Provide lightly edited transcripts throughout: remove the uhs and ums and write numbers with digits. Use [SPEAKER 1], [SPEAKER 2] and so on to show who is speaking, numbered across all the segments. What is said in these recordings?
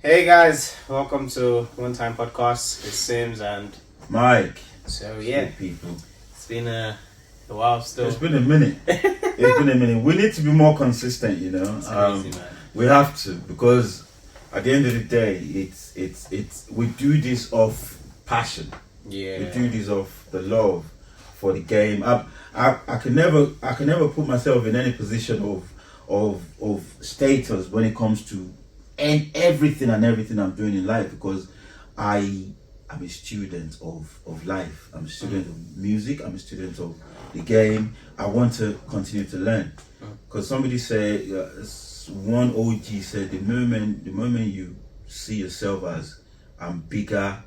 [SPEAKER 1] Hey guys, welcome to One Time Podcast. It's Simxz and
[SPEAKER 2] Mike.
[SPEAKER 1] so yeah,
[SPEAKER 2] People.
[SPEAKER 1] it's been a while still.
[SPEAKER 2] It's been a minute. It's been a minute. We need to be more consistent, you know.
[SPEAKER 1] It's crazy, man.
[SPEAKER 2] We have to, because at the end of the day, it's we do this off passion.
[SPEAKER 1] Yeah.
[SPEAKER 2] We do this off the love for the game. I can never put myself in any position of status when it comes to everything I'm doing in life, because I'm a student of life. I'm a student of music. I'm a student of the game. I want to continue to learn, because somebody said, one OG said, the moment you see yourself as I'm bigger,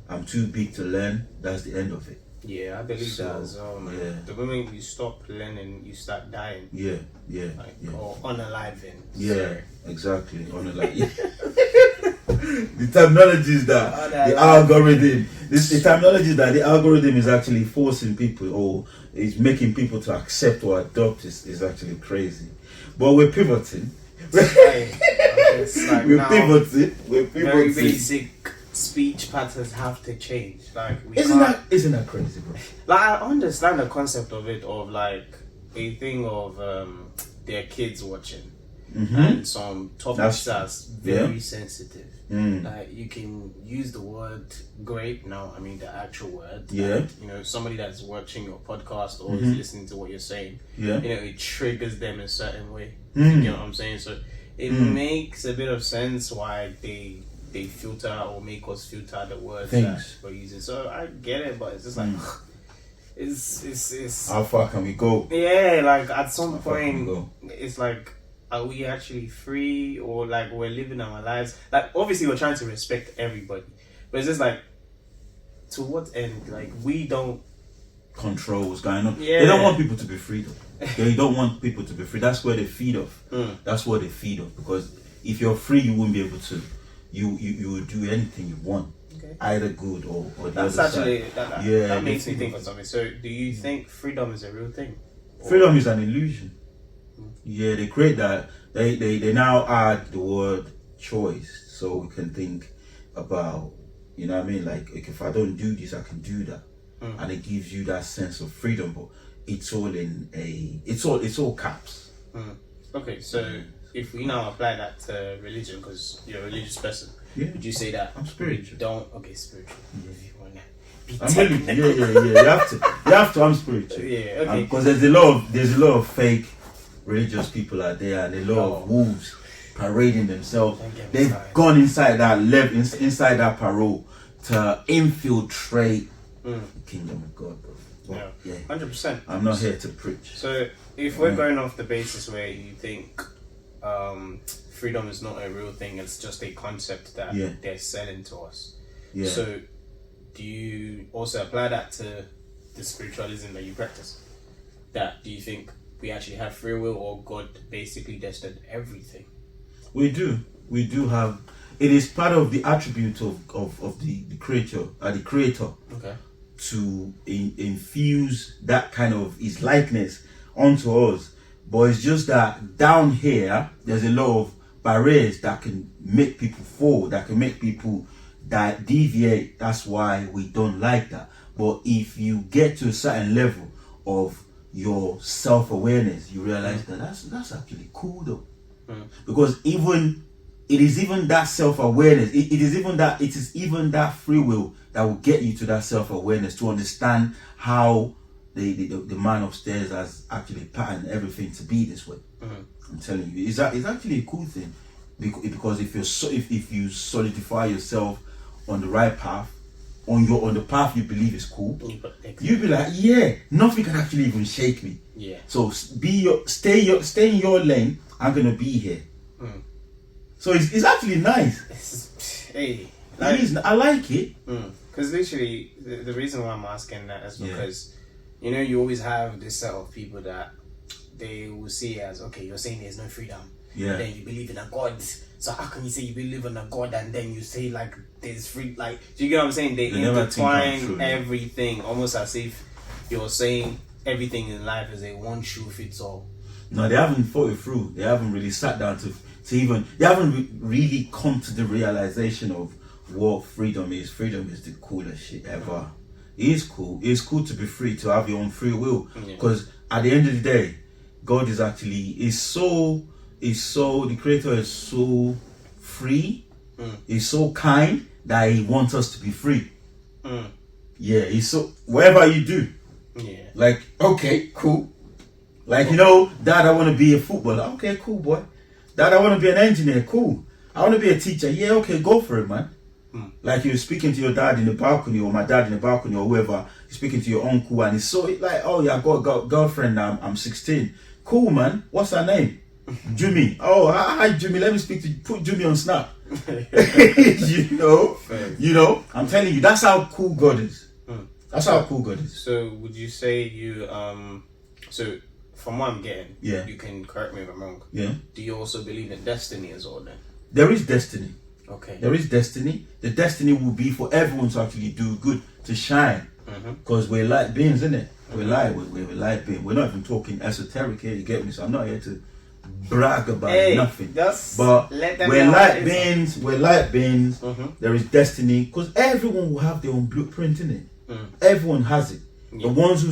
[SPEAKER 2] I'm too big to learn, that's the end of it.
[SPEAKER 1] Yeah, I believe that as well, man.
[SPEAKER 2] Yeah.
[SPEAKER 1] The moment you stop learning, you start dying.
[SPEAKER 2] Yeah.
[SPEAKER 1] Or unaliving.
[SPEAKER 2] Yeah,
[SPEAKER 1] Sorry.
[SPEAKER 2] exactly. The terminology is that the algorithm. The terminology is that the algorithm is actually forcing people, or is making people to accept or adopt is actually crazy. But we're pivoting.
[SPEAKER 1] It's like
[SPEAKER 2] We're
[SPEAKER 1] now,
[SPEAKER 2] pivoting. We're pivoting.
[SPEAKER 1] very basic speech patterns have to change. Like we
[SPEAKER 2] Isn't
[SPEAKER 1] can't.
[SPEAKER 2] that crazy, bro?
[SPEAKER 1] Like I understand the concept of it, of like a thing of their kids watching, and some topics that's very sensitive. Like you can use the word great now. I mean the actual word.
[SPEAKER 2] Yeah.
[SPEAKER 1] And, you know, somebody that's watching your podcast or is listening to what you're saying.
[SPEAKER 2] Yeah.
[SPEAKER 1] You know, it triggers them in a certain way. You know what I'm saying? So it makes a bit of sense why they filter or make us filter the words that we're using. So I get it, but it's just like it's
[SPEAKER 2] How far can we go?
[SPEAKER 1] yeah, like at some
[SPEAKER 2] How far can we
[SPEAKER 1] point
[SPEAKER 2] go?
[SPEAKER 1] it's like, are we actually free, or like we're living our lives? Like obviously we're trying to respect everybody, but it's just like, to what end? Like we don't
[SPEAKER 2] Control what's going on.
[SPEAKER 1] Yeah.
[SPEAKER 2] They don't want people to be free though. They don't want people to be free. That's where they feed off. That's what they feed off. Because if you're free, you won't be able to. You will do anything you want, either good or the
[SPEAKER 1] that's
[SPEAKER 2] other
[SPEAKER 1] actually
[SPEAKER 2] side.
[SPEAKER 1] that makes me think of something. So do you think freedom is a real thing?
[SPEAKER 2] Freedom is an illusion. Yeah, they create that. They now add the word choice, so we can think about, you know what I mean, like, if I don't do this, I can do that, and it gives you that sense of freedom. But it's all it's all caps.
[SPEAKER 1] Okay, so if we now apply that to religion, because you're a religious person, would you say that
[SPEAKER 2] I'm spiritual.
[SPEAKER 1] Spiritual. If you wanna be
[SPEAKER 2] I'm really, yeah. You have to. I'm spiritual.
[SPEAKER 1] Yeah, okay.
[SPEAKER 2] Because there's a lot of fake religious people out there, and a lot of wolves parading themselves. They've gone inside that parole to infiltrate the kingdom of God, bro. Well,
[SPEAKER 1] Yeah, 100%.
[SPEAKER 2] I'm not here to preach.
[SPEAKER 1] So if we're going off the basis where you think freedom is not a real thing, it's just a concept that they're selling to us.
[SPEAKER 2] Yeah.
[SPEAKER 1] So do you also apply that to the spiritualism that you practice? That do you think we actually have free will, or God basically destined everything?
[SPEAKER 2] We do have. It is part of the attribute of the creator, the creator, to infuse that kind of his likeness onto us. But it's just that down here, there's a lot of barriers that can make people fall, that can make people deviate. That's why we don't like that. But if you get to a certain level of your self-awareness, you realize that that's actually cool though. Because it is even that self-awareness, it is even that free will that will get you to that self-awareness, to understand how the man upstairs has actually patterned everything to be this way. I'm telling you, it's actually a cool thing, because if you solidify yourself on the right path, on the path you believe is cool, you'll be like, yeah, nothing can actually even shake me. Yeah. So stay in your lane. I'm gonna be here. So it's actually nice.
[SPEAKER 1] Hey,
[SPEAKER 2] I like it.
[SPEAKER 1] Because literally, the reason why I'm asking that is because you know, you always have this set of people that they will see it as, okay, you're saying there's no freedom.
[SPEAKER 2] Yeah.
[SPEAKER 1] Then you believe in a God. So how can you say you believe in a God and then you say like there's free? Like, do you get what I'm saying? They intertwine everything almost as if you're saying everything in life is a one shoe fits all.
[SPEAKER 2] No, they haven't thought it through. They haven't really sat down to even. They haven't really come to the realization of what freedom is. Freedom is the coolest shit ever. It is cool. It's cool to be free, to have your own free will. Because at the end of the day, God is actually the Creator is so free. He's so kind that He wants us to be free. Yeah, He's so whatever you do.
[SPEAKER 1] Yeah.
[SPEAKER 2] Like, okay, cool. Like, you know, Dad, I want to be a footballer. Okay, cool, boy. Dad, I want to be an engineer. Cool. I want to be a teacher. Yeah, okay, go for it, man. Like you're speaking to your dad in the balcony, or my dad in the balcony, or whoever. You're speaking to your uncle, and it's so like, oh yeah, I got a girlfriend now. I'm 16. Cool, man. What's her name? Jimmy. Oh, hi, Jimmy. Let me speak to you. Put Jimmy on Snap. you know. I'm telling you, that's how cool God is. That's how cool God is.
[SPEAKER 1] So, would you say you so from what I'm getting,
[SPEAKER 2] yeah,
[SPEAKER 1] you can correct me if I'm wrong.
[SPEAKER 2] Yeah.
[SPEAKER 1] Do you also believe in destiny as well then?
[SPEAKER 2] There is destiny.
[SPEAKER 1] Okay.
[SPEAKER 2] There is destiny. The destiny will be for everyone to actually do good, to shine. Because we're light beings, isn't it? We're light beings. We're not even talking esoteric here, you get me? So I'm not here to brag about nothing. But we're light beings. We're light beings. There is destiny. Because everyone will have their own blueprint, in it. Everyone has it. The ones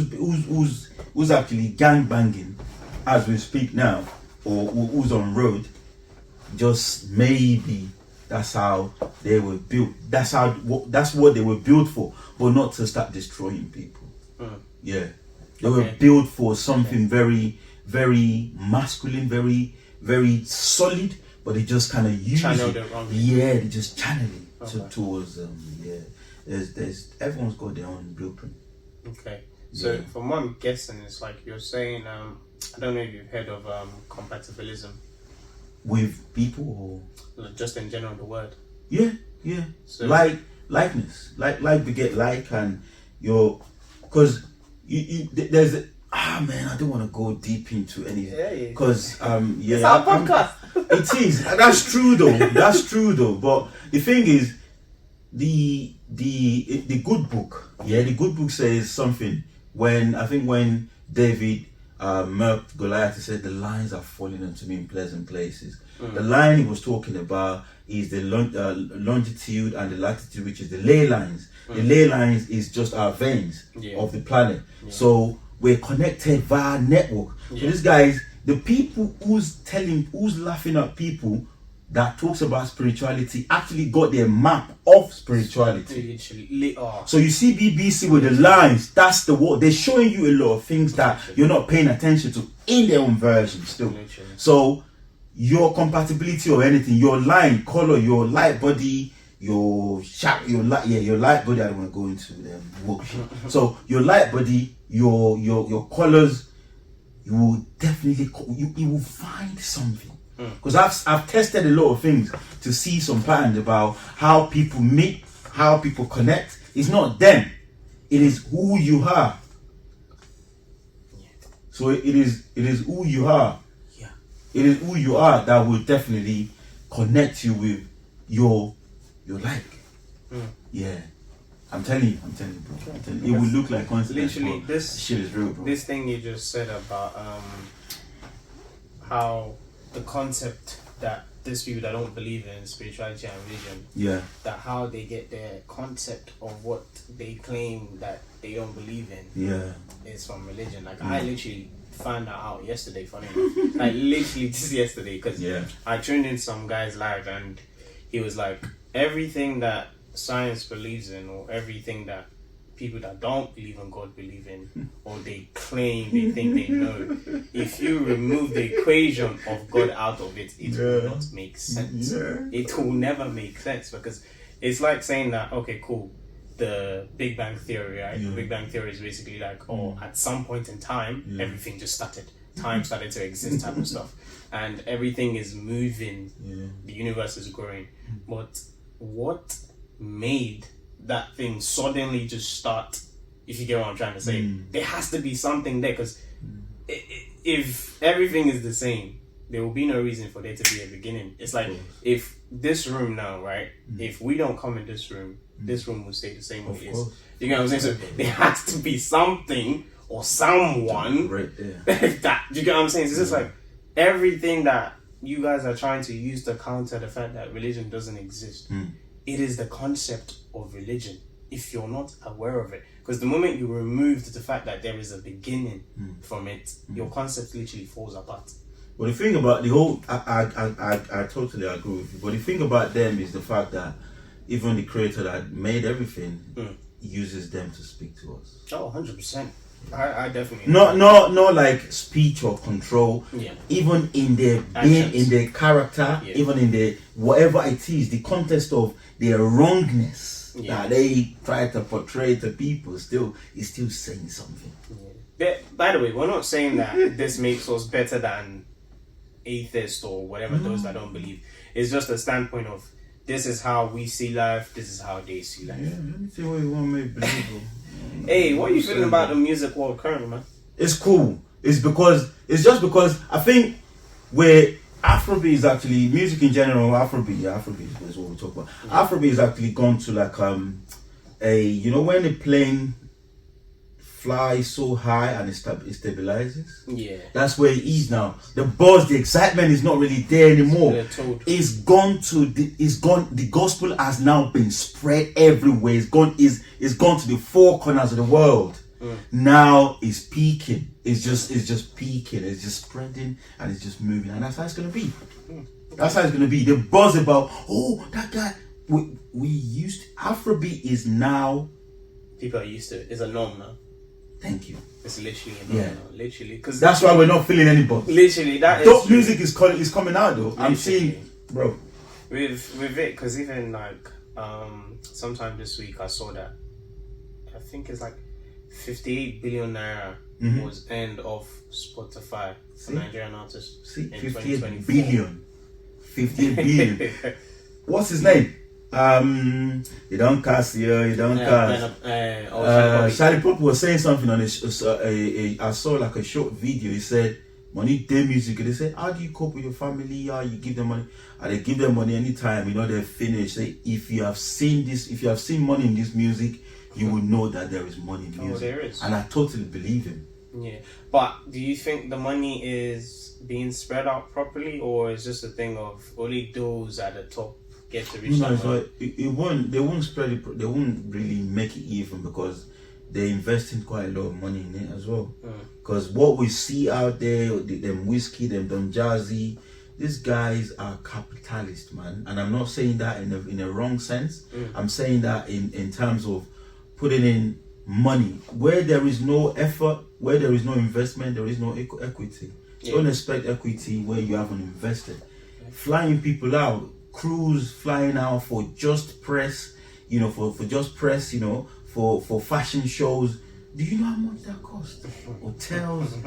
[SPEAKER 2] who's actually gang banging as we speak now, or who's on road, just maybe that's how they were built. That's what they were built for, but not to start destroying people. Yeah, they were built for something very, very masculine, very, very solid. But they just kind of use it. Yeah, they just channel it towards yeah. There's everyone's got their own blueprint.
[SPEAKER 1] Okay. So from what I'm guessing, it's like you're saying. I don't know if you've heard of compatibilism.
[SPEAKER 2] With people, or
[SPEAKER 1] just in general, the word.
[SPEAKER 2] Yeah. So likeness, like beget like, and because you there's man, I don't want to go deep into anything because
[SPEAKER 1] it's our podcast.
[SPEAKER 2] It is. That's true though. But the thing is, the good book. Yeah, the good book says something when David murked Goliath, he said the lines are falling onto me in pleasant places. The line he was talking about is the longitude and the latitude, which is the ley lines. The ley lines is just our veins of the planet. So we're connected via network. So these guys, the people who's laughing at people that talks about spirituality actually got their map of spirituality. So you see BBC with the lines, that's the word. They're showing you a lot of things that you're not paying attention to in their own version still. So your compatibility or anything, your line, color, your light body, your light body, I don't want to go into them workshop. So your light body, your colors, you will definitely you will find something. Because I've tested a lot of things to see some patterns about how people meet, how people connect. It's not them, it is who you are. So it is who you are. It is who you are that will definitely connect you with your like. Yeah. I'm telling you, bro. It will look like coincidence.
[SPEAKER 1] Literally, this
[SPEAKER 2] shit is real, bro.
[SPEAKER 1] This thing you just said about how the concept that these people that don't believe in spirituality and religion, that how they get their concept of what they claim that they don't believe in, is from religion. Like I literally found that out yesterday. Funny enough, like literally just yesterday, because I tuned in some guy's live and he was like, everything that science believes in, or everything that people that don't believe in God believe in, or they claim they think they know, if you remove the equation of God out of it, it will not make sense. It will never make sense, because it's like saying that, okay, cool, the Big Bang Theory, right? The Big Bang Theory is basically like, at some point in time, everything just started. Time started to exist, type of stuff, and everything is moving. The universe is growing, but what made that thing suddenly just start? If you get what I'm trying to say, there has to be something there, because if everything is the same, there will be no reason for there to be a beginning. It's like if this room now, right? If we don't come in this room will stay the same way it is. You know what I'm saying? So there has to be something or someone.
[SPEAKER 2] Right,
[SPEAKER 1] That, you get what I'm saying? It's just like everything that you guys are trying to use to counter the fact that religion doesn't exist. It is the concept of religion, if you're not aware of it. Because the moment you remove the fact that there is a beginning from it, your concept literally falls apart.
[SPEAKER 2] Well, the thing about the whole, I totally agree with you. But the thing about them is the fact that even the creator that made everything uses them to speak to us.
[SPEAKER 1] Oh, 100%. I definitely.
[SPEAKER 2] Not like speech or control.
[SPEAKER 1] Yeah.
[SPEAKER 2] Even in their being, in their character, even in their whatever it is, the context of their wrongness that they try to portray to people, is still saying something.
[SPEAKER 1] By the way, we're not saying that this makes us better than atheists or whatever, those that don't believe. It's just a standpoint of this is how we see life, this is how they see life.
[SPEAKER 2] Yeah, let me see what you want me to believe.
[SPEAKER 1] Hey, what are you feeling about the music world currently, man?
[SPEAKER 2] It's cool. It's just because I think where Afrobeat is actually, music in general, Afrobeat is what we talk about. Afrobeat is actually gone to like you know when the plane flies so high and it stabilizes?
[SPEAKER 1] Yeah.
[SPEAKER 2] That's where it is now. The buzz, the excitement is not really there anymore. It's gone the gospel has now been spread everywhere. It's gone to the four corners of the world. Now it's peaking. It's just peaking. It's just spreading and it's just moving. And that's how it's gonna be. That's how it's gonna be. The buzz about that guy we used Afrobeat is now,
[SPEAKER 1] people are used to it. It's a norm now.
[SPEAKER 2] Thank you.
[SPEAKER 1] It's literally a norm now. Literally, because
[SPEAKER 2] that's why we're not feeling any buzz.
[SPEAKER 1] Literally, that
[SPEAKER 2] dope music is coming out though. Literally. I'm seeing, bro.
[SPEAKER 1] With it, because even like sometime this week I saw that I think it's like 58 billion naira was earned off Spotify for Nigerian artists.
[SPEAKER 2] See, 58 billion. 58 billion. What's his name? You don't cast here, you don't cast. Charlie Pop was saying something on I saw like a short video. He said, money, day music. They said, how do you cope with your family? How you give them money? And they give them money anytime, you know, they're finished. Say, if you have seen money in this music, you will know that there is money in music.
[SPEAKER 1] There is.
[SPEAKER 2] And I totally believe him.
[SPEAKER 1] Yeah. But do you think the money is being spread out properly, or is just a thing of only those at the top get to reach that money?
[SPEAKER 2] They won't spread it. They won't really make it even because they're investing quite a lot of money in it as well. Because what we see out there, them whiskey, them Don Jazzy, these guys are capitalists, man. And I'm not saying that in a wrong sense. I'm saying that in terms of putting in money where there is no effort, where there is no investment, there is no equity. Don't expect equity where you haven't invested. Flying people out, crews flying out for just press, you know, for just press, you know, for fashion shows. Do you know how much that costs? Hotels.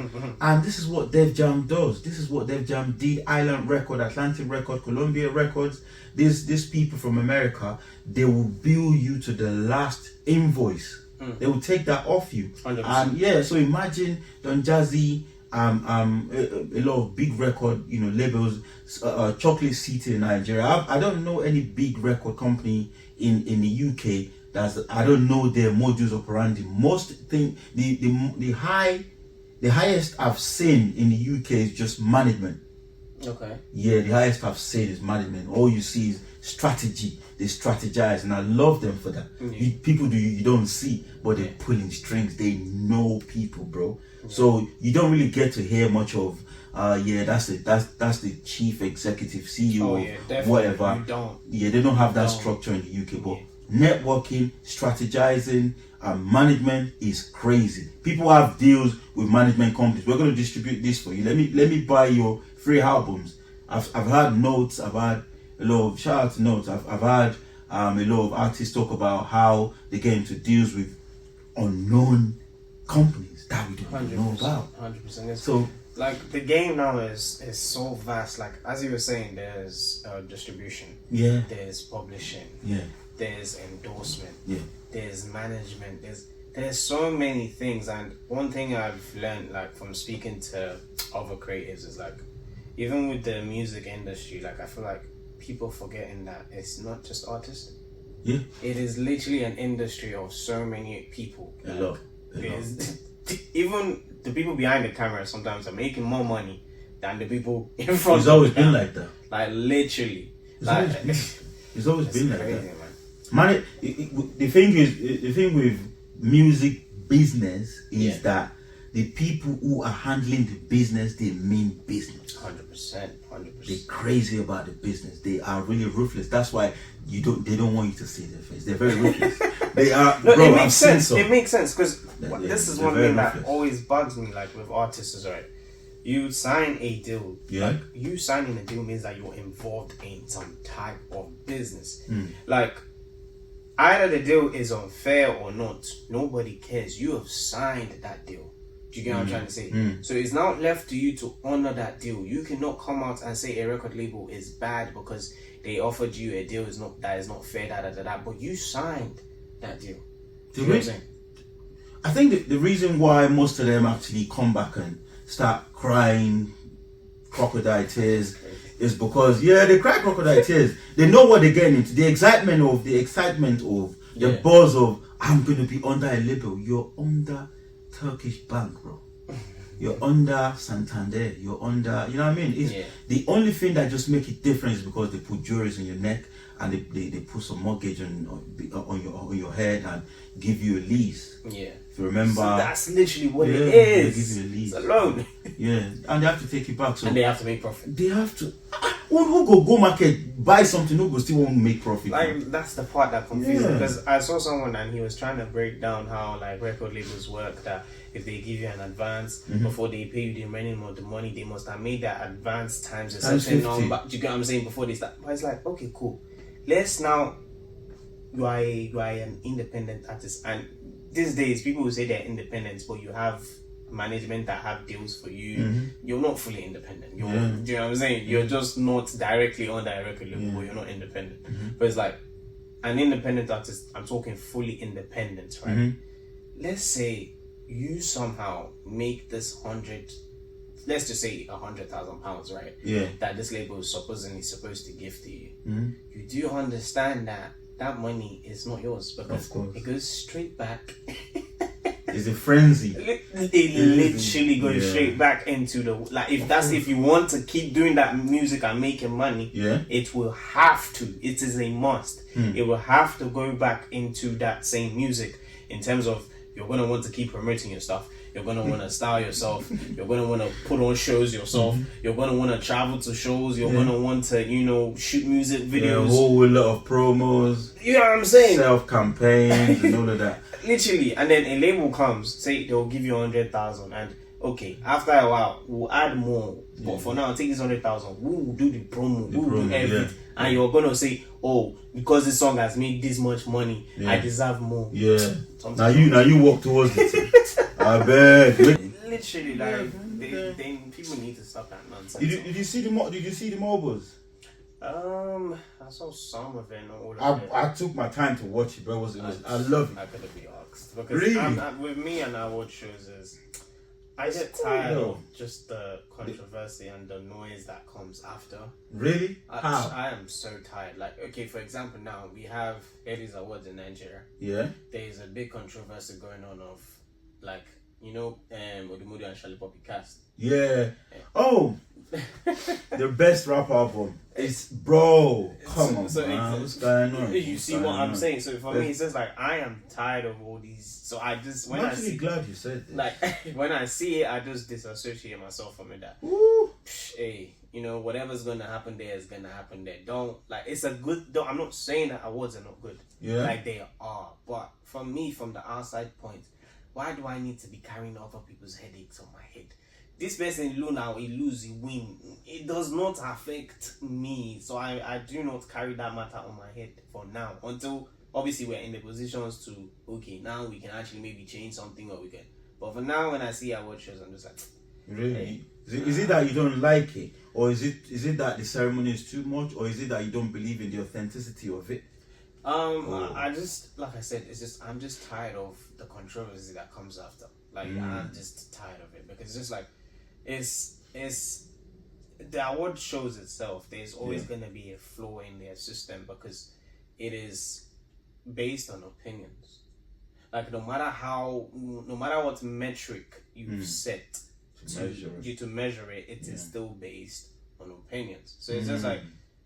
[SPEAKER 2] And this is what Def Jam does. This is what Def Jam did. Island Record, Atlantic Record, Columbia Records. These people from America, they will bill you to the last invoice. They will take that off you. 100%. And so imagine Don Jazzy, a lot of big record, you know, labels, Chocolate City in Nigeria. I don't know any big record company in the UK I don't know their modus operandi. Most thing the highest I've seen in the UK is just management.
[SPEAKER 1] Okay.
[SPEAKER 2] Yeah, the highest I've seen is management. All you see is strategy. They strategize, and I love them for that. People you don't see, but they're pulling strings. They know people, bro. So you don't really get to hear much of. That's the chief executive CEO, whatever.
[SPEAKER 1] You don't.
[SPEAKER 2] Yeah, they don't have that structure in the UK, but networking, strategizing, and management is crazy. People have deals with management companies. We're going to distribute this for you. Let me buy your 3 albums. I've had notes. I've had a lot of shout out to notes. I've had a lot of artists talk about how they get into deals with unknown companies that we don't even know about.
[SPEAKER 1] 100%.
[SPEAKER 2] So
[SPEAKER 1] like the game now is so vast. Like as you were saying, there's distribution.
[SPEAKER 2] Yeah.
[SPEAKER 1] There's publishing.
[SPEAKER 2] Yeah.
[SPEAKER 1] There's endorsement.
[SPEAKER 2] Yeah.
[SPEAKER 1] There's management. There's so many things. And one thing I've learned, like from speaking to other creatives, is like even with the music industry, like I feel like people forgetting that it's not just artists. Yeah. It is literally an industry of so many people.
[SPEAKER 2] A lot.
[SPEAKER 1] even the people behind the camera sometimes are making more money than the people in front.
[SPEAKER 2] It's always been like that.
[SPEAKER 1] Like literally,
[SPEAKER 2] it's always been like that. Man, the thing with music business is that the people who are handling the business, they mean business.
[SPEAKER 1] 100%.
[SPEAKER 2] They're crazy about the business. They are really ruthless. That's why they don't want you to see their face. They're very ruthless. They are.
[SPEAKER 1] No,
[SPEAKER 2] bro,
[SPEAKER 1] it makes sense. It makes sense because this is one thing
[SPEAKER 2] ruthless.
[SPEAKER 1] that always bugs me. Like with artists, is right. You sign a deal.
[SPEAKER 2] Yeah.
[SPEAKER 1] Like you signing a deal means that you're involved in some type of business. Like either the deal is unfair or not, nobody cares. You have signed that deal. Do you get what I'm trying to say? So it's now left to you to honor that deal. You cannot come out and say a record label is bad because they offered you a deal that is not fair, but you signed that deal. Do you know what I'm saying?
[SPEAKER 2] I think the reason why most of them actually come back and start crying crocodile tears is because they cry crocodile tears. They know what they're getting into. The excitement of the buzz of I'm gonna be under a label. You're under Turkish bank, bro. You're under Santander. You're under, you know what I mean? It's the only thing that just make it different is because they put jewelry on your neck and they put some mortgage on your head and give you a lease.
[SPEAKER 1] Yeah.
[SPEAKER 2] If you remember,
[SPEAKER 1] so that's literally what it is.
[SPEAKER 2] They give you a lease.
[SPEAKER 1] It's a loan.
[SPEAKER 2] And they have to take it back. So
[SPEAKER 1] and they have to make profit.
[SPEAKER 2] They have to. Who go market buy something who go still won't make profit?
[SPEAKER 1] Like that's the part that confuses me because I saw someone and he was trying to break down how like record labels work. That if they give you an advance before they pay you the remaining of the money, they must have made that advance times a certain number. Do you get what I'm saying? Before they start, but it's like okay, cool. Let's now. You are an independent artist, and these days people will say they're independent, but you have management that have deals for you. You're not fully independent. Do you know what I'm saying? You're just not directly on that record label, but you're not independent. But it's like an independent artist, I'm talking fully independent, right? Let's say you somehow make this let's just say £100,000, right?
[SPEAKER 2] Yeah.
[SPEAKER 1] That this label is supposed to give to you. You do understand that money is not yours because it goes straight back.
[SPEAKER 2] It's a frenzy.
[SPEAKER 1] It literally goes straight back into the if you want to keep doing that music and making money, it will have to. It is a must. It will have to go back into that same music in terms of you're gonna want to keep promoting your stuff. You're gonna want to style yourself. You're gonna want to put on shows yourself. You're gonna want to travel to shows. You're gonna want to, shoot music videos.
[SPEAKER 2] A whole lot of promos.
[SPEAKER 1] You know what I'm saying?
[SPEAKER 2] Self campaigns and all of that.
[SPEAKER 1] Literally, and then a label comes, say they'll give you 100,000, and okay, after a while we'll add more. But for now, take this 100,000. We will do the promo. We will do everything, and you're gonna say, "Oh, because this song has made this much money, I deserve more."
[SPEAKER 2] Yeah. Now you walk towards it. I beg.
[SPEAKER 1] Literally, people need to stop that nonsense.
[SPEAKER 2] Did you see the mobiles?
[SPEAKER 1] I saw some of it, not all of it.
[SPEAKER 2] I took my time to watch it, bro. I love it.
[SPEAKER 1] I could have been asked because
[SPEAKER 2] really?
[SPEAKER 1] with me and award shows is I get tired of just the controversy and the noise that comes after.
[SPEAKER 2] Really? How?
[SPEAKER 1] I am so tired. Like, okay, for example, now we have Eddie's Awards in Nigeria.
[SPEAKER 2] Yeah.
[SPEAKER 1] There is a big controversy going on of, like, Odumodu and Shali Poppy cast.
[SPEAKER 2] Yeah. Oh, their best rap album. It's bro. Come on, man. What's going on?
[SPEAKER 1] You see what I'm saying? So for me, it's just like I am tired of all these. So I just
[SPEAKER 2] I'm actually glad you said this.
[SPEAKER 1] Like when I see it, I just disassociate myself from it. That hey, whatever's gonna happen there is gonna happen there. It's a good. I'm not saying that awards are not good.
[SPEAKER 2] Yeah.
[SPEAKER 1] Like they are, but for me, from the outside point, why do I need to be carrying other people's headaches on my head? This person now, he lose, he win. It does not affect me. So I do not carry that matter on my head for now. Until obviously we're in the positions to, okay, now we can actually maybe change something or we can. But for now, when I see award shows, I'm just like,
[SPEAKER 2] really?
[SPEAKER 1] Hey.
[SPEAKER 2] Is it that you don't like it? Or is it that the ceremony is too much? Or is it that you don't believe in the authenticity of it?
[SPEAKER 1] I just, like I said, I'm just tired of the controversy that comes after. Like, I'm just tired of it because it's just like, it's the award shows itself. There's always going to be a flaw in their system because it is based on opinions. like no matter what metric you've set to measure it, it is still based on opinions. So it's just like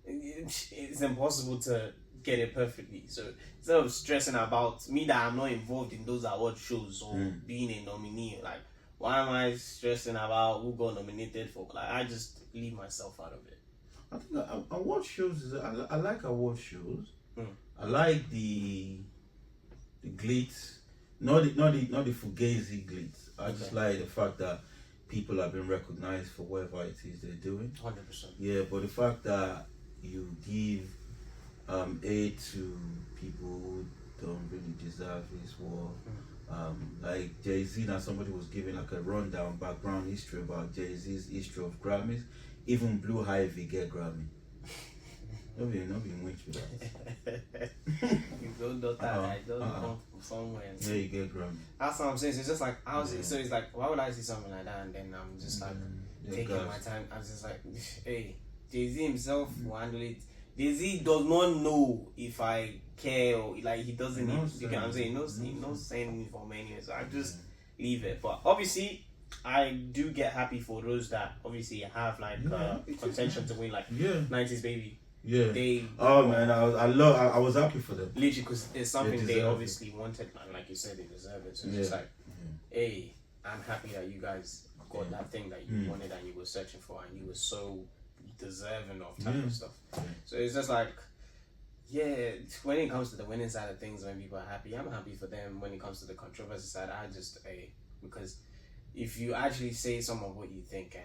[SPEAKER 1] it's impossible to get it perfectly. So instead of stressing about me that I'm not involved in those award shows or being a nominee, like why am I stressing about who got nominated for? Like I just leave myself out of it.
[SPEAKER 2] I think award shows I like award shows. I like the glitz, not the fugazi glitz. I just like the fact that people have been recognized for whatever it is they're doing.
[SPEAKER 1] 100%.
[SPEAKER 2] Yeah, but the fact that you give aid to people who don't really deserve this war. Like Jay-Z, now somebody was giving like a rundown background history about Jay-Z's history of Grammys. Even Blue Ivy get Grammy. Nobody went with that.
[SPEAKER 1] You don't know that. I don't come from somewhere.
[SPEAKER 2] Yeah, you get Grammy.
[SPEAKER 1] That's what I'm saying. So it's just like so it's like, why would I see something like that and then I'm just like taking my time. I'm just like, hey, Jay-Z himself will handle it. Jay-Z does not know if I care or like he doesn't. You get what I'm saying? He knows sending me for many years. So I just leave it. But obviously, I do get happy for those that obviously have like contention to win, like 90s Baby.
[SPEAKER 2] Yeah.
[SPEAKER 1] They.
[SPEAKER 2] Oh man, I was happy for them.
[SPEAKER 1] Literally, because it's something they obviously wanted, and like you said, they deserve it. So it's just like, hey, I'm happy that you guys got that thing that you wanted and you were searching for, and you were so deserving of type of stuff. So it's just like, when it comes to the winning side of things, when people are happy, I'm happy for them. When it comes to the controversy side, I just because if you actually say some of what you think,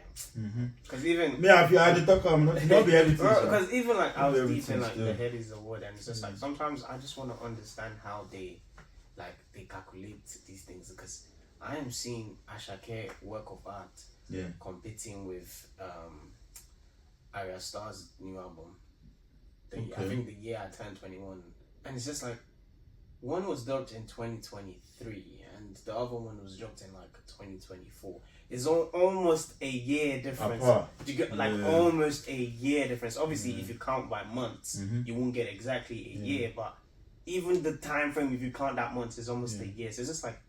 [SPEAKER 1] because even
[SPEAKER 2] if you had to talk, not be everything.
[SPEAKER 1] Because even like I was deep in like the head is the word, and it's just like sometimes I just want to understand how they calculate these things, because I am seeing Ashake work of art competing with Arya Starr's new album. I think the year I turned 21, and it's just like one was dropped in 2023 and the other one was dropped in like 2024. It's almost a year difference. You get almost a year difference. Obviously, if you count by months, you won't get exactly a year, but even the time frame, if you count that month, is almost a year. So it's just like,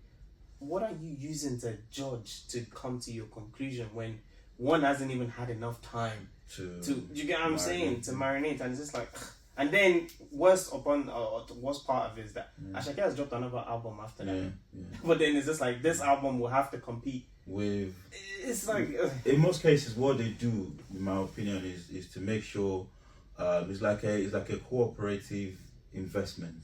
[SPEAKER 1] what are you using to judge to come to your conclusion when one hasn't even had enough time to you get what I'm saying, to marinate? And it's just like, and then worst part of it is that Ashake has dropped another album after that. But then it's just like, this album will have to compete with. It's like
[SPEAKER 2] in most cases, what they do, in my opinion, is to make sure it's like a cooperative investment.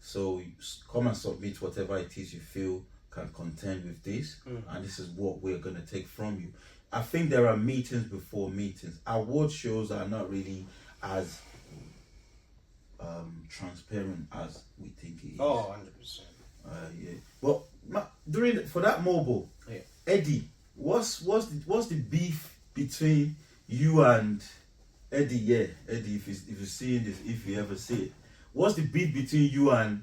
[SPEAKER 2] So you come and submit whatever it is you feel can contend with this, and this is what we're going to take from you. I think there are meetings before meetings. Award shows are not really as transparent as we think it is.
[SPEAKER 1] 100%.
[SPEAKER 2] Well, for that mobile, Eddie, what's the beef between you and Eddie? Yeah, Eddie, if you're seeing this, if you ever see it, what's the beef between you and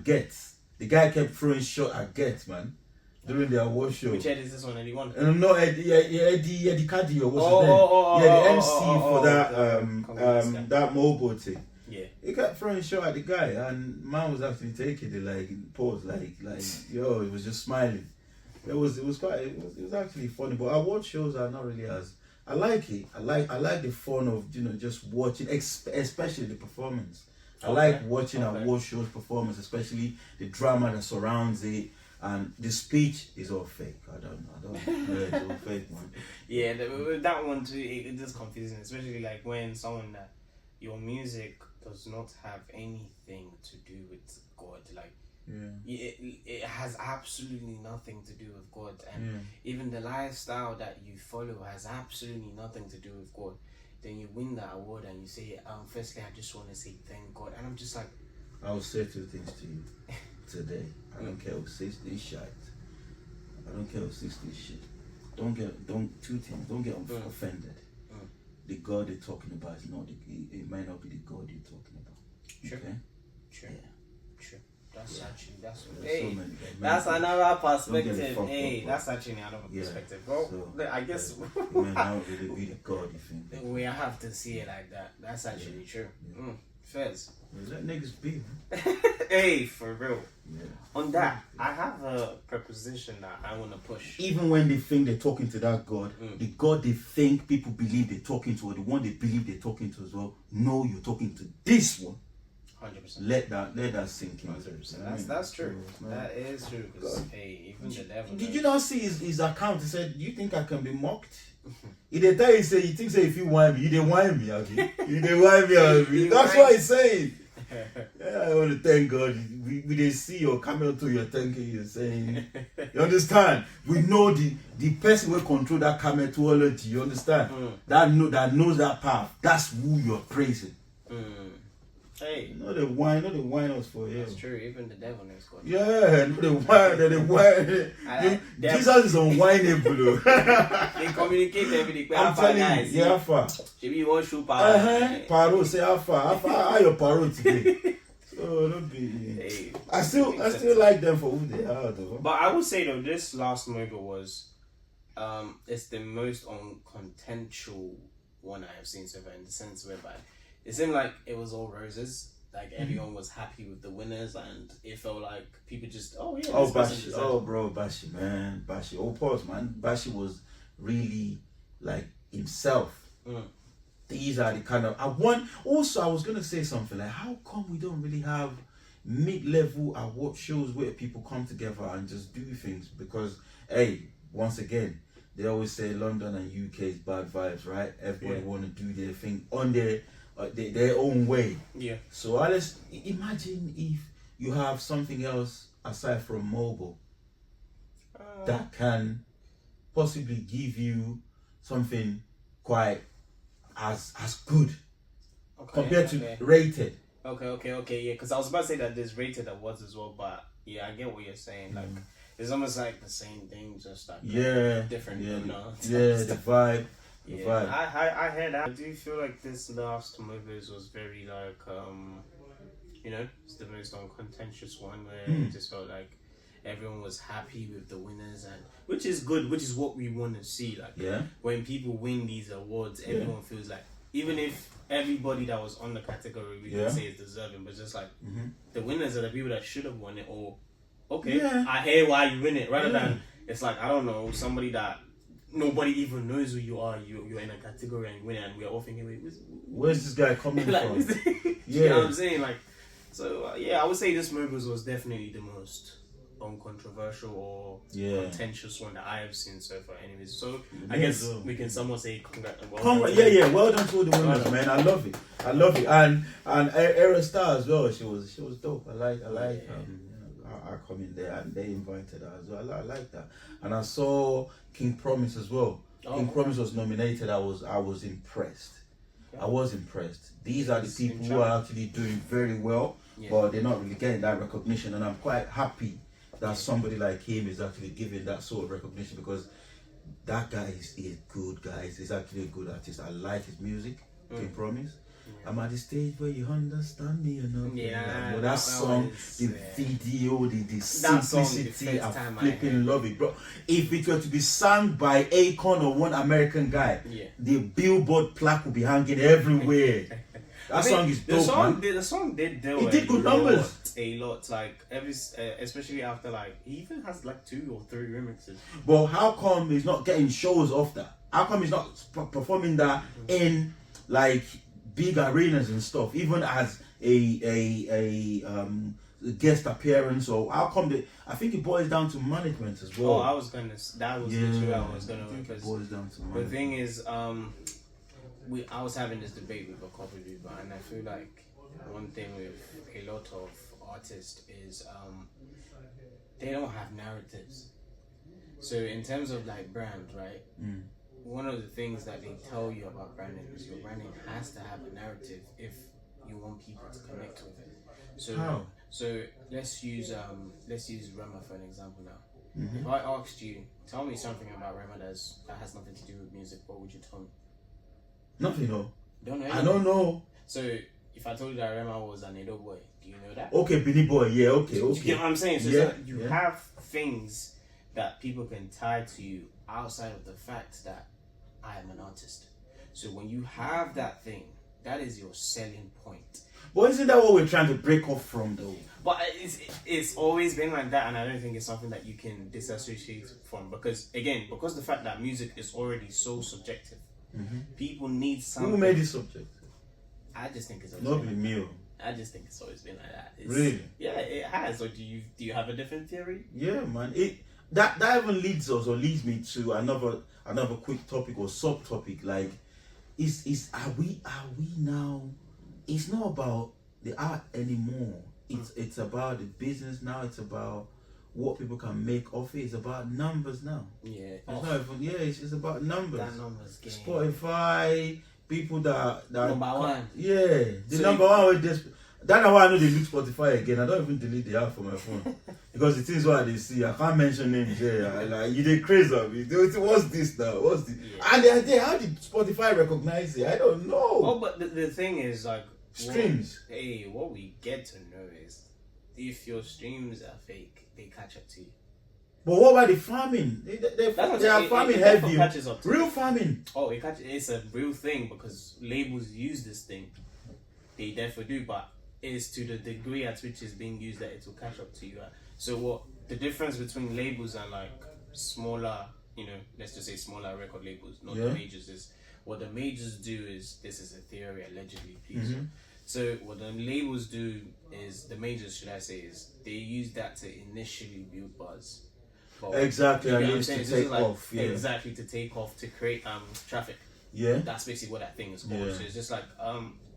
[SPEAKER 2] Getz? The guy kept throwing shot at Getz, man, during the award show.
[SPEAKER 1] Which Eddie is this one? Eddie one?
[SPEAKER 2] No, Eddie Cardi, or what's his name? The MC for that that mobile thing.
[SPEAKER 1] Yeah,
[SPEAKER 2] he kept throwing shot at the guy, and man was actually taking it like pause, like yo, he was just smiling. It was actually funny. But award shows are not really as I like it. I like the fun of just watching, especially the performance. I like watching award shows performance, especially the drama that surrounds it, and the speech is all fake. I don't know. It's all fake, man.
[SPEAKER 1] Yeah, that one too. It is confusing, especially like when someone that your music does not have anything to do with God, like it has absolutely nothing to do with God, and even the lifestyle that you follow has absolutely nothing to do with God. Then you win that award and you say, firstly, I just want to say thank God. And I'm just like,
[SPEAKER 2] I will say two things to you today. I don't care who says this shit. I don't care who says this shit. Two things. Don't get offended. The God they're talking about is not it might not be the God you're talking about.
[SPEAKER 1] Sure.
[SPEAKER 2] Okay?
[SPEAKER 1] Sure.
[SPEAKER 2] Yeah.
[SPEAKER 1] Sure. That's
[SPEAKER 2] That's
[SPEAKER 1] another perspective. That's actually another perspective. Well,
[SPEAKER 2] so,
[SPEAKER 1] I guess
[SPEAKER 2] it might not really be the God you think.
[SPEAKER 1] We have to see it like that. That's actually true. Fez.
[SPEAKER 2] Let niggas be, man.
[SPEAKER 1] Hey, for real.
[SPEAKER 2] Yeah.
[SPEAKER 1] On that, I have a preposition that I want to push.
[SPEAKER 2] Even when they think they're talking to that God, the God they think people believe they're talking to, or the one they believe they're talking to as well, no, you're talking to this one.
[SPEAKER 1] 100%.
[SPEAKER 2] Let that sink in.
[SPEAKER 1] 100%. That's true. That is true. Because hey, even the devil.
[SPEAKER 2] Did you not see his account? He said, "You think I can be mocked?" He did tell you say, "You think say if you whine me, you didn't whine me, Abi. You didn't whine me, Abi." That's what he's saying. Yeah, I want to thank God. We didn't see your camera to your thanking you saying. You understand? We know the person will control that camera to all of you. You understand? That knows that path. That's who you're praising.
[SPEAKER 1] Hey,
[SPEAKER 2] not the wine was for you.
[SPEAKER 1] That's true. Even the devil knows God.
[SPEAKER 2] Yeah, the wine. Jesus is unwineable.
[SPEAKER 1] They communicate everything.
[SPEAKER 2] I'm telling you, yeah, Alpha.
[SPEAKER 1] Maybe you want shoe power.
[SPEAKER 2] Paro say Alpha. How your Paro today? So don't be.
[SPEAKER 1] Hey,
[SPEAKER 2] I still like them for who they are, though.
[SPEAKER 1] But I would say though, this last mogul was, it's the most uncontentious one I have seen so far, in the sense whereby it seemed like it was all roses. Like everyone was happy with the winners, and it felt like people just
[SPEAKER 2] Bashi, bro, Bashi, man, Bashi. Oh, pause, man. Bashi was really like himself. These are the kind of I was gonna say something like, how come we don't really have mid-level award shows where people come together and just do things? Because hey, once again, they always say London and UK is bad vibes, right? Everybody want to do their thing on their own way.
[SPEAKER 1] Yeah.
[SPEAKER 2] So let's imagine if you have something else aside from mobile that can possibly give you something quite as good compared to rated.
[SPEAKER 1] Okay. Yeah, because I was about to say that there's rated awards as well, but yeah, I get what you're saying. Like it's almost like the same thing, just like different.
[SPEAKER 2] The vibe.
[SPEAKER 1] I heard that. I do feel like this last movies was very like it's the most uncontentious one where it just felt like everyone was happy with the winners, and which is good, which is what we want to see. Like when people win these awards, everyone feels like, even if everybody that was on the category we can say is deserving, but just like the winners are the people that should have won it, or I hear why you win it, rather than it's like, I don't know, somebody that nobody even knows who you are. You're in a category and you win it, and we're all thinking, wait,
[SPEAKER 2] where's this guy coming
[SPEAKER 1] like,
[SPEAKER 2] from?
[SPEAKER 1] You know what I'm saying? Like, so I would say this movie was definitely the most uncontroversial or contentious one that I have seen so far. Anyways, so I guess we can somewhat say
[SPEAKER 2] well done to the winners, man. I love it, and Era Star as well. She was dope. I like I come in there and they invited her as well. I like that, and I saw King Promise as well. King Promise was nominated. I was impressed. I was impressed. These are the people who are actually doing very well, but they're not really getting that recognition, and I'm quite happy that somebody like him is actually giving that sort of recognition, because that guy is good, guys. He's actually a good artist. I like his music. King Promise. I'm at the stage where you understand me, you know. That song, the video, the simplicity, I flipping love it, bro. If it were to be sung by Akon or one American guy, the Billboard plaque would be hanging everywhere. That song is dope,
[SPEAKER 1] the song did do
[SPEAKER 2] it did good numbers.
[SPEAKER 1] A lot, like especially after like he even has like 2 or 3 remixes.
[SPEAKER 2] But how come he's not getting shows off that? How come he's not performing that in like big arenas and stuff, even as a guest appearance? Or how come I think it boils down to management as well.
[SPEAKER 1] I was gonna, that was literally what I was gonna, because
[SPEAKER 2] boils down to
[SPEAKER 1] the thing is, I was having this debate with a couple of people, and I feel like one thing with a lot of artists is they don't have narratives. So in terms of like brand, right? One of the things that they tell you about branding is your branding has to have a narrative if you want people to connect with it. So let's use Rema for an example now. If I asked you, tell me something about Rema that has nothing to do with music, what would you tell me?
[SPEAKER 2] Nothing, no.
[SPEAKER 1] Don't know anything.
[SPEAKER 2] I don't know.
[SPEAKER 1] So if I told you that Rema was an Edo boy, do you know that?
[SPEAKER 2] Okay, Beanie Boy, okay.
[SPEAKER 1] You get what I'm saying? So you have things that people can tie to you outside of the fact that I am an artist. So when you have that thing that is your selling point.
[SPEAKER 2] But isn't that what we're trying to break off from, though?
[SPEAKER 1] But it's always been like that, and I don't think it's something that you can disassociate from, because the fact that music is already so subjective, people need something.
[SPEAKER 2] Who made it subjective?
[SPEAKER 1] I just think it's always
[SPEAKER 2] Not
[SPEAKER 1] been
[SPEAKER 2] me.
[SPEAKER 1] like I just think it's always been like that.
[SPEAKER 2] Really?
[SPEAKER 1] Yeah, it has. Or do you have a different theory?
[SPEAKER 2] Yeah, man. That even leads me to another quick topic or subtopic. Like, are we now? It's not about the art anymore. It's about the business now. It's about what people can make of it. It's about numbers now.
[SPEAKER 1] Yeah.
[SPEAKER 2] It's not even. Yeah, it's about numbers.
[SPEAKER 1] That numbers game.
[SPEAKER 2] Spotify, people that
[SPEAKER 1] number one.
[SPEAKER 2] Yeah, the number one with this. That's why I know they look Spotify again. I don't even delete the app from my phone because the things what they see, I can't mention names here. Like you, they crazy of me. What's this now? What's this? Yeah. And they're there. How did Spotify recognize it? I don't know.
[SPEAKER 1] Oh, but the thing is, like,
[SPEAKER 2] streams.
[SPEAKER 1] What we get to know is if your streams are fake, they catch up to you.
[SPEAKER 2] But what about the farming? They are farming heavy. Real farming.
[SPEAKER 1] Oh, it's a real thing because labels use this thing. They therefore do, but it's to the degree at which it's being used that it will catch up to you. So what the difference between labels and like smaller, let's just say smaller record labels, not the majors, is what the majors do is, this is a theory allegedly, please. So what the labels do is, the majors should I say, is they use that to initially build buzz. But
[SPEAKER 2] exactly, and it's to take off. Yeah.
[SPEAKER 1] Exactly, to take off, to create traffic.
[SPEAKER 2] Yeah.
[SPEAKER 1] That's basically what that thing is called. Yeah. So it's just like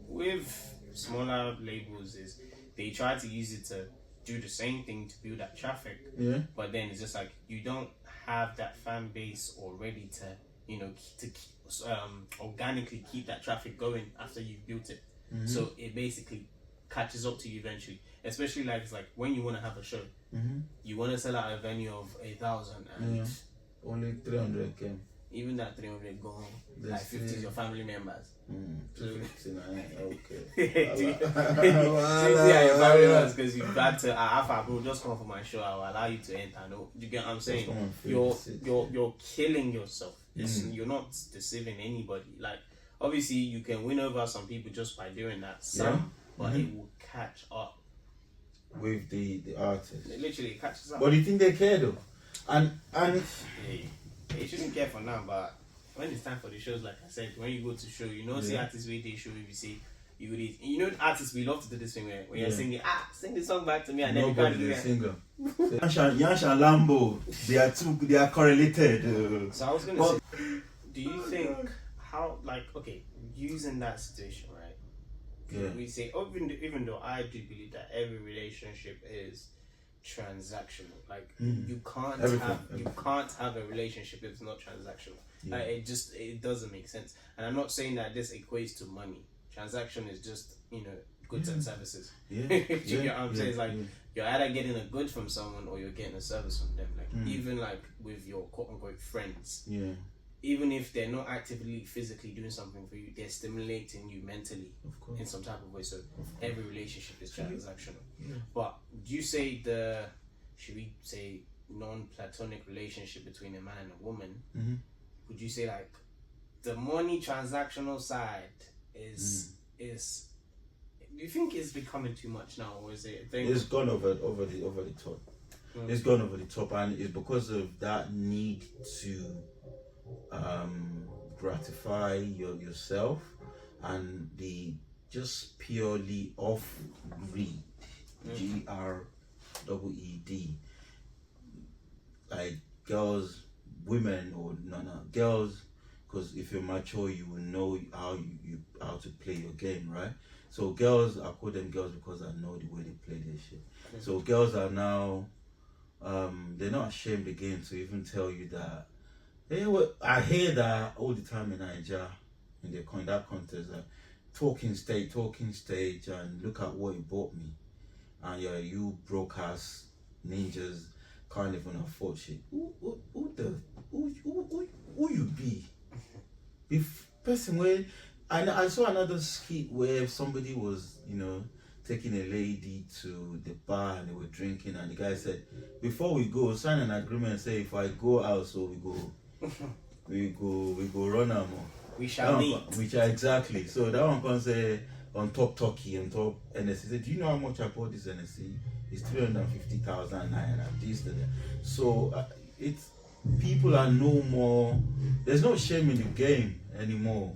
[SPEAKER 1] with smaller labels is they try to use it to do the same thing to build that traffic. Yeah. But then it's just like you don't have that fan base already to organically keep that traffic going after you've built it. So it basically catches up to you eventually. Especially like it's like when you want to have a show, you want to sell out a venue of 8,000 and
[SPEAKER 2] only 300 came.
[SPEAKER 1] Even that 300 go home. Like 50 is your family members. So, okay. Do you your family members because you've got to Alpha bro, just come for my show. I'll allow you to enter. No, you get what I'm saying? You're killing yourself. You're not deceiving anybody. Like obviously you can win over some people just by doing that. But it will catch up
[SPEAKER 2] with the artist.
[SPEAKER 1] It literally catches up.
[SPEAKER 2] But do you think they care though? And
[SPEAKER 1] they shouldn't care for now, but when it's time for the shows, like I said, when you go to show, see artists where they show, you see, artists, we love to do this thing where you're singing, sing the song back to me, and then you can't do that.
[SPEAKER 2] Singer. Yash and Lambo, they are correlated.
[SPEAKER 1] So I was gonna say, do you think using that situation, right? Yeah. We say, even though I do believe that every relationship is transactional, like you can't have a relationship if it's not transactional. It doesn't make sense. And I'm not saying that this equates to money. Transaction is just goods and services. You get what I'm saying? It's like you're either getting a good from someone or you're getting a service from them. Like even like with your quote unquote friends, even if they're not actively physically doing something for you, they're stimulating you mentally in some type of way. So every relationship is transactional. But do you say should we say non-platonic relationship between a man and a woman, would you say like the money transactional side is do you think it's becoming too much now, or is it a thing?
[SPEAKER 2] It's gone over the top. It's gone over the top, and it's because of that need to gratify yourself and the just purely off greed, GREED, like girls, women, or girls, because if you're mature you will know how to play your game, right? So girls, I call them girls because I know the way they play their shit. So girls are now they're not ashamed again to even tell you that, hey, I hear that all the time in Nigeria, in that contest, like talking stage, and look at what it bought me, and you broke ass ninjas can't even afford shit. Who you be? If person where I saw another skit where somebody was taking a lady to the bar and they were drinking, and the guy said, before we go, sign an agreement, say if I go out, so we go run am.
[SPEAKER 1] we shall meet.
[SPEAKER 2] Exactly. So that one can say on top Turkey, on top NSC. Say, do you know how much I bought this NSC? It's 350,000 naira. This, that. So it's people are no more. There's no shame in the game anymore.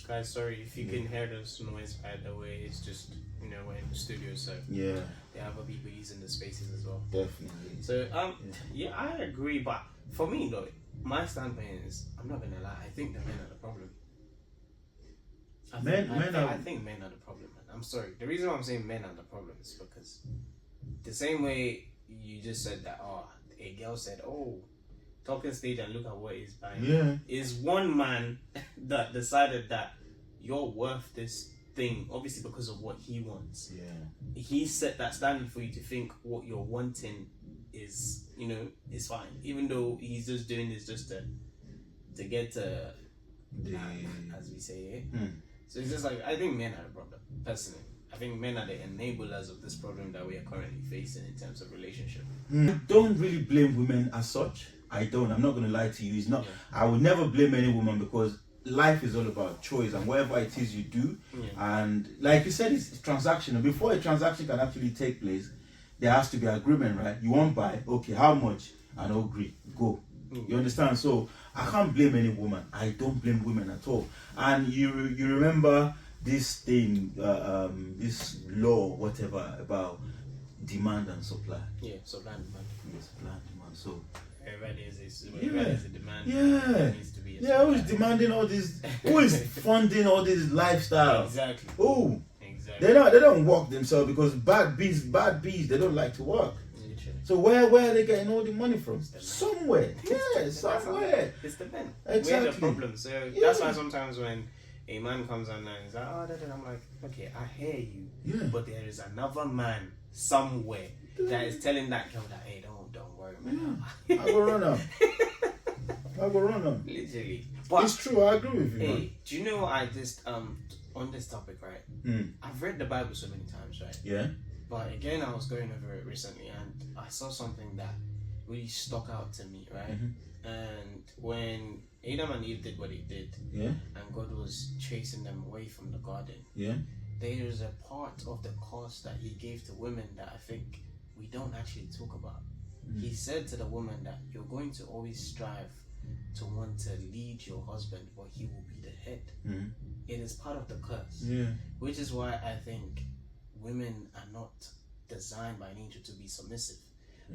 [SPEAKER 1] Guys, sorry if you can hear this noise. By the way, it's just we're in the studio, so
[SPEAKER 2] yeah,
[SPEAKER 1] there are other people using the spaces as well.
[SPEAKER 2] Definitely.
[SPEAKER 1] So yeah, I agree. But for me, though, my standpoint is I'm not gonna lie. I think the men are the problem. I think men are the problem, man. I'm sorry. The reason why I'm saying men are the problem is because the same way you just said that, a girl said, talking stage and look at what he's buying.
[SPEAKER 2] Yeah.
[SPEAKER 1] Is one man that decided that you're worth this thing, obviously because of what he wants.
[SPEAKER 2] Yeah.
[SPEAKER 1] He set that standard for you to think what you're wanting is, is fine. Even though he's just doing this just to get as we say, So it's just like, I think men are the problem, personally. I think men are the enablers of this problem that we are currently facing in terms of relationship.
[SPEAKER 2] I don't really blame women as such. I don't. I'm not going to lie to you. It's not. Yeah. I would never blame any woman because life is all about choice and whatever it is you do. Yeah. And like you said, it's transactional. Before a transaction can actually take place, there has to be agreement, right? You won't buy. Okay, how much? And agree. Go. You understand? So I can't blame any woman. I don't blame women at all. And you remember this thing, this law, whatever, about demand and supply.
[SPEAKER 1] Yeah, supply and demand.
[SPEAKER 2] Yeah, supply and demand. So
[SPEAKER 1] everybody is a demand.
[SPEAKER 2] Yeah.
[SPEAKER 1] Needs to be a
[SPEAKER 2] who is demanding all this? Who is funding all this lifestyle?
[SPEAKER 1] Exactly.
[SPEAKER 2] Who?
[SPEAKER 1] Exactly.
[SPEAKER 2] They don't work themselves because bad bees, they don't like to work.
[SPEAKER 1] Literally.
[SPEAKER 2] So where are they getting all the money from? Somewhere. Yeah, somewhere.
[SPEAKER 1] It's the men.
[SPEAKER 2] Exactly.
[SPEAKER 1] We're the problem. So that's why sometimes when a man comes on and he's like, I'm like, okay, I hear you. Yeah. But there is another man somewhere that is telling that girl that, hey, don't worry, man.
[SPEAKER 2] Yeah. I go run up.
[SPEAKER 1] Literally.
[SPEAKER 2] But it's true, I agree with you.
[SPEAKER 1] Hey,
[SPEAKER 2] man.
[SPEAKER 1] do you know I just on this topic, right? I've read the Bible so many times, right?
[SPEAKER 2] Yeah.
[SPEAKER 1] But again, I was going over it recently and I saw something that really stuck out to me, right? And when Adam and Eve did what they did, and God was chasing them away from the garden, there is a part of the cost that he gave to women that I think we don't actually talk about. He said to the woman that you're going to always strive to want to lead your husband, but he will be the head. It is part of the curse, which is why I think women are not designed by nature to be submissive.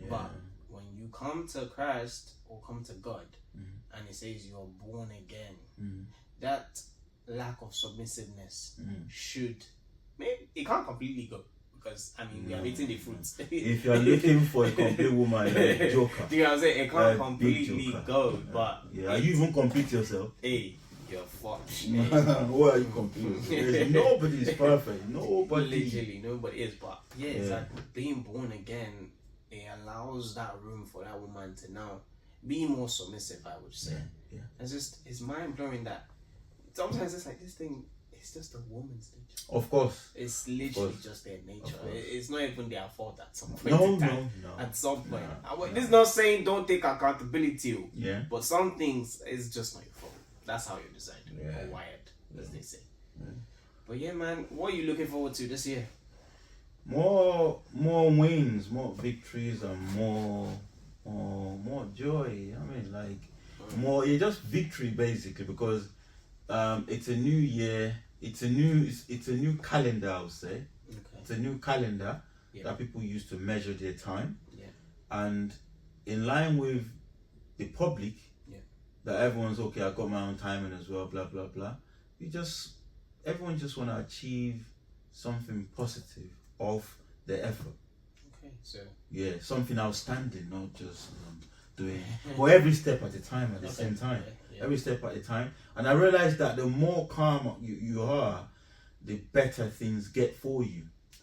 [SPEAKER 1] But when you come to Christ or come to God and it says you're born again, that lack of submissiveness should, maybe it can't completely go because we are eating the fruits.
[SPEAKER 2] If you're looking for a complete woman, you're a joker.
[SPEAKER 1] Do you know what I'm saying? It can't completely go, but
[SPEAKER 2] are you even complete yourself?
[SPEAKER 1] Hey, you're fucked.
[SPEAKER 2] Why are you complete? Nobody's perfect. Nobody.
[SPEAKER 1] Literally, nobody is. But exactly. Being born again, it allows that room for that woman to now be more submissive, I would say. It's mind blowing that sometimes it's like this thing, it's just a woman's nature.
[SPEAKER 2] Of course.
[SPEAKER 1] It's literally just their nature. It's not even their fault at some point.
[SPEAKER 2] No.
[SPEAKER 1] At some point. This is not saying don't take accountability. But some things is just not your fault. That's how you're designed or wired, as they say. But yeah, man, what are you looking forward to this year?
[SPEAKER 2] More wins, more victories, and more joy. More just victory basically, because it's a new year. It's a new calendar, I would say. Okay. It's a new calendar that people use to measure their time. And in line with the public, that everyone's okay, I got my own timing as well, blah blah blah. Everyone just want to achieve something positive of the effort.
[SPEAKER 1] Okay, so
[SPEAKER 2] something outstanding, not just doing, but every step at a time at the same time. Every step at a time. And I realized that the more calm you are, the better things get for you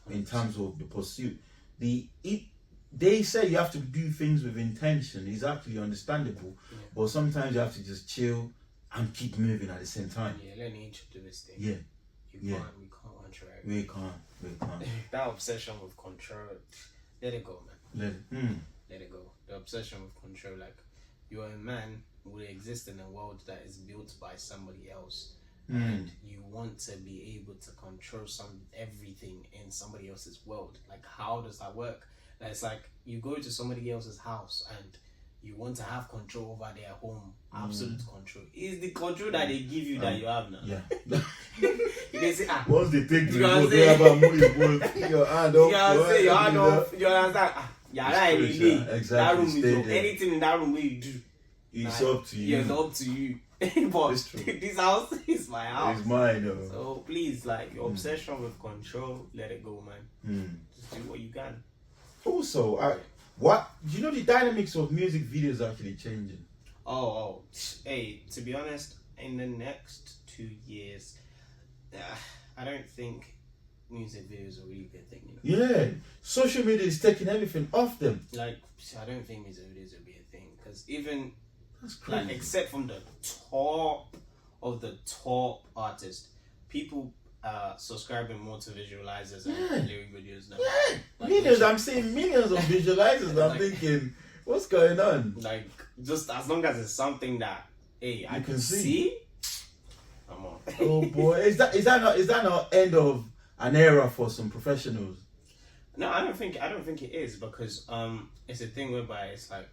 [SPEAKER 2] in terms of the pursuit. They say you have to do things with intention. It's actually understandable, but sometimes you have to just chill and keep moving at the same time.
[SPEAKER 1] Let nature do its thing. We can't control it.
[SPEAKER 2] We can't.
[SPEAKER 1] That obsession with control, let it go, man. Let it go. The obsession with control, like you're a man, we exist in a world that is built by somebody else, and you want to be able to control everything in somebody else's world. Like, how does that work? It's like you go to somebody else's house and you want to have control over their home, absolute control. It's the control that they give you that you have now.
[SPEAKER 2] Yeah.
[SPEAKER 1] They say,
[SPEAKER 2] once they take the
[SPEAKER 1] you
[SPEAKER 2] remote, they have a move your hand up.
[SPEAKER 1] Your hand off. You understand? Yeah, right.
[SPEAKER 2] Exactly.
[SPEAKER 1] That room is up. Anything in that room where you do,
[SPEAKER 2] it's up to you.
[SPEAKER 1] Yeah, it's up to you. But this house is my house.
[SPEAKER 2] It's mine.
[SPEAKER 1] So please, like, your obsession with control, let it go, man. Just do what you can.
[SPEAKER 2] Also, what do you know? The dynamics of music videos are actually changing.
[SPEAKER 1] Hey, to be honest, in the next 2 years, I don't think music videos will really be a thing. You know?
[SPEAKER 2] Yeah, social media is taking everything off them.
[SPEAKER 1] Like, I don't think music videos will be a thing, because even
[SPEAKER 2] that's crazy.
[SPEAKER 1] Like, except from the top of the top artists, people subscribing more to visualizers and lyric videos now.
[SPEAKER 2] Yeah,
[SPEAKER 1] like,
[SPEAKER 2] millions. I'm seeing millions of visualizers. I'm thinking, what's going on?
[SPEAKER 1] Like, just as long as it's something that I can see. Come on.
[SPEAKER 2] Oh boy, is that not end of an era for some professionals?
[SPEAKER 1] No, I don't think it is, because it's a thing whereby it's like,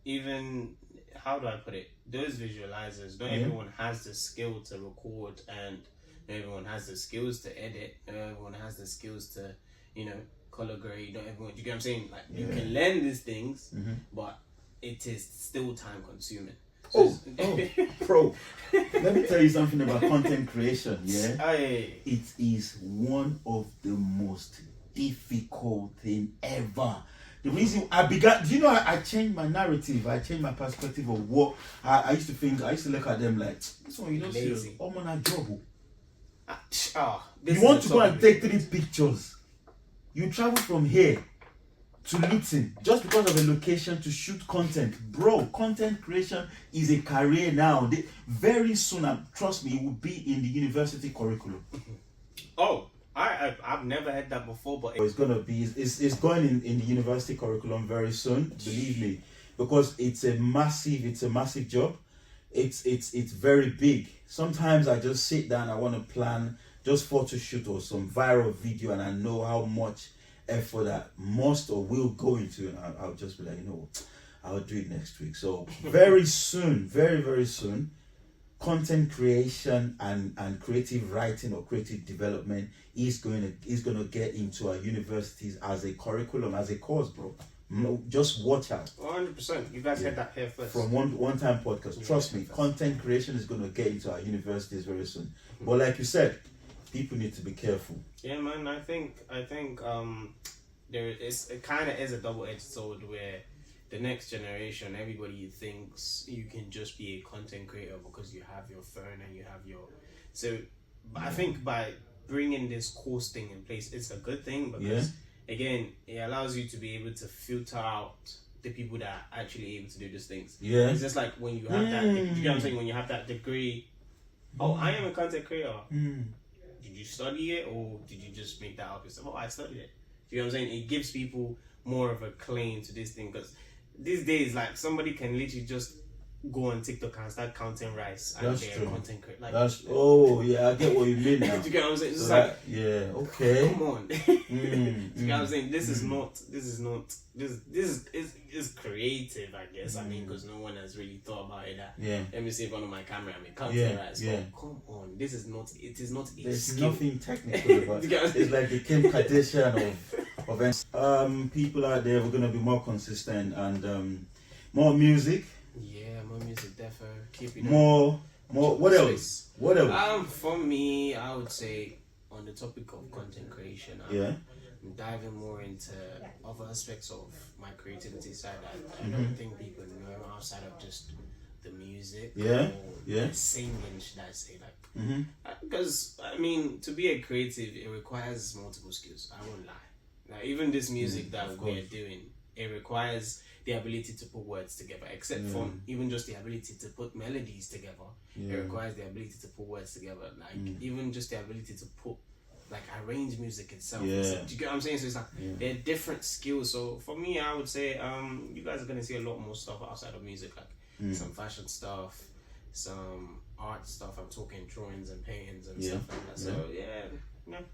[SPEAKER 1] even, how do I put it? Those visualizers, not everyone has the skill to record, and not everyone has the skills to edit. Not everyone has the skills to, color grade. Not everyone. You get what I'm saying? Like, you can learn these things, but it is still time consuming. So
[SPEAKER 2] bro, let me tell you something about content creation. Yeah,
[SPEAKER 1] it
[SPEAKER 2] is one of the most difficult thing ever. The reason I began, do you know, I changed my narrative, I changed my perspective of what I used to think. I used to look at them like, this one, you don't see, I'm on a job. You want to go and take 3 pictures. You travel from here to Luton just because of a location to shoot content. Bro, content creation is a career now. Very soon, trust me, it will be in the university curriculum.
[SPEAKER 1] I've never heard that before, but
[SPEAKER 2] it's gonna be. It's going in the university curriculum very soon. Believe me, because it's a massive job. It's very big. Sometimes I just sit down. I want to plan just photo shoot or some viral video, and I know how much effort that must or will go into, and I'll just be like, I'll do it next week. So very soon, very soon, content creation and creative writing or creative development is going to get into our universities as a curriculum, as a course, bro. No, just watch out.
[SPEAKER 1] 100%. You guys heard that here first.
[SPEAKER 2] From one time podcast. Trust me, content creation is going to get into our universities very soon. But like you said, people need to be careful.
[SPEAKER 1] Yeah, man. I think it kind of is a double-edged sword where the next generation, everybody thinks you can just be a content creator because you have your phone and you have your. So, I think by bringing this course thing in place, it's a good thing, because again, it allows you to be able to filter out the people that are actually able to do these things. Yeah, it's just like when you have that. You know what I'm saying? When you have that degree, I am a content creator. Did you study it, or did you just make that up yourself? I studied it. You know what I'm saying? It gives people more of a claim to this thing, because these days, like, somebody can literally just go on TikTok and start counting rice and
[SPEAKER 2] that's
[SPEAKER 1] they're
[SPEAKER 2] true.
[SPEAKER 1] Content creator. Like,
[SPEAKER 2] I get what you mean now.
[SPEAKER 1] Do you get what I'm saying?
[SPEAKER 2] So okay.
[SPEAKER 1] Come on. Do you get what I'm saying? This is creative, I guess. I mean, because no one has really thought about it. Let me see in front of my camera and counting rice. Come on. It is not a
[SPEAKER 2] There's
[SPEAKER 1] skill.
[SPEAKER 2] nothing technical about it. It's like the Kim Kardashian of people out there. We're gonna be more consistent and more music.
[SPEAKER 1] Yeah, more music, definitely. Keep it
[SPEAKER 2] more. What else?
[SPEAKER 1] For me, I would say, on the topic of content creation, I'm diving more into other aspects of my creativity side that I don't think people know outside of just the music. Or singing, should I say? Because I mean, to be a creative, it requires multiple skills. I won't lie. Like, even this music that we're doing, it requires the ability to put words together, except from even just the ability to put melodies together. It requires the ability to put words together, even just the ability to put, arrange music itself. Do you get what I'm saying? So it's like they're different skills. So for me, I would say you guys are gonna see a lot more stuff outside of music. some fashion stuff, some art stuff. I'm talking drawings and paintings and stuff like that. So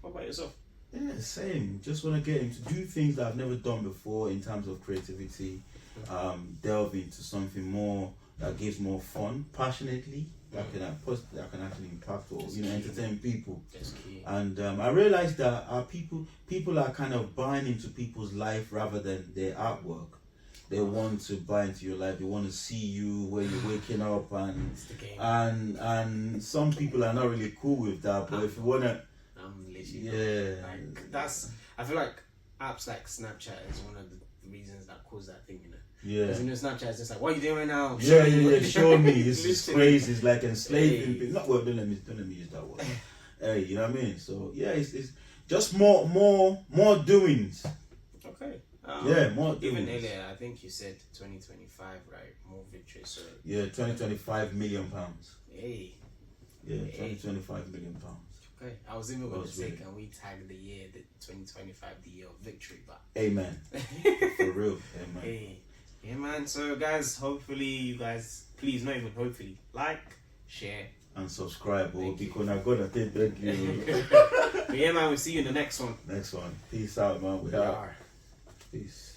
[SPEAKER 1] what about yourself?
[SPEAKER 2] Yeah, same. Just want to get into do things that I've never done before in terms of creativity. Delve into something more that gives more fun, passionately. That can actually impact or entertain people.
[SPEAKER 1] That's key.
[SPEAKER 2] And I realized that people are kind of buying into people's life rather than their artwork. They want to buy into your life. They want to see you where you're waking up, and some people are not really cool with that. But if you wanna,
[SPEAKER 1] I'm literally like that's. I feel like apps like Snapchat is one of the reasons that cause that thing,
[SPEAKER 2] Yeah.
[SPEAKER 1] Because Snapchat is just like, what are you doing right now?
[SPEAKER 2] Show me. It's crazy. It's like enslaving people. Not well. Don't let me use that word. Hey, you know what I mean? So yeah, it's just more doings.
[SPEAKER 1] Okay.
[SPEAKER 2] More doings.
[SPEAKER 1] Even earlier, I think you said 2025, right? More victory. So
[SPEAKER 2] 2025 million pounds.
[SPEAKER 1] Hey.
[SPEAKER 2] Yeah, 2025 million pounds.
[SPEAKER 1] Okay, I was even going to say, can we tag the year, the 2025, the year of victory? But
[SPEAKER 2] amen. For real, amen.
[SPEAKER 1] Hey, yeah, man. So, guys, hopefully you guys, please, not even hopefully, like, share,
[SPEAKER 2] and subscribe. Because I got to thank you.
[SPEAKER 1] But yeah, man. We'll see you in the next one.
[SPEAKER 2] Next one. Peace out, man. We are. Peace.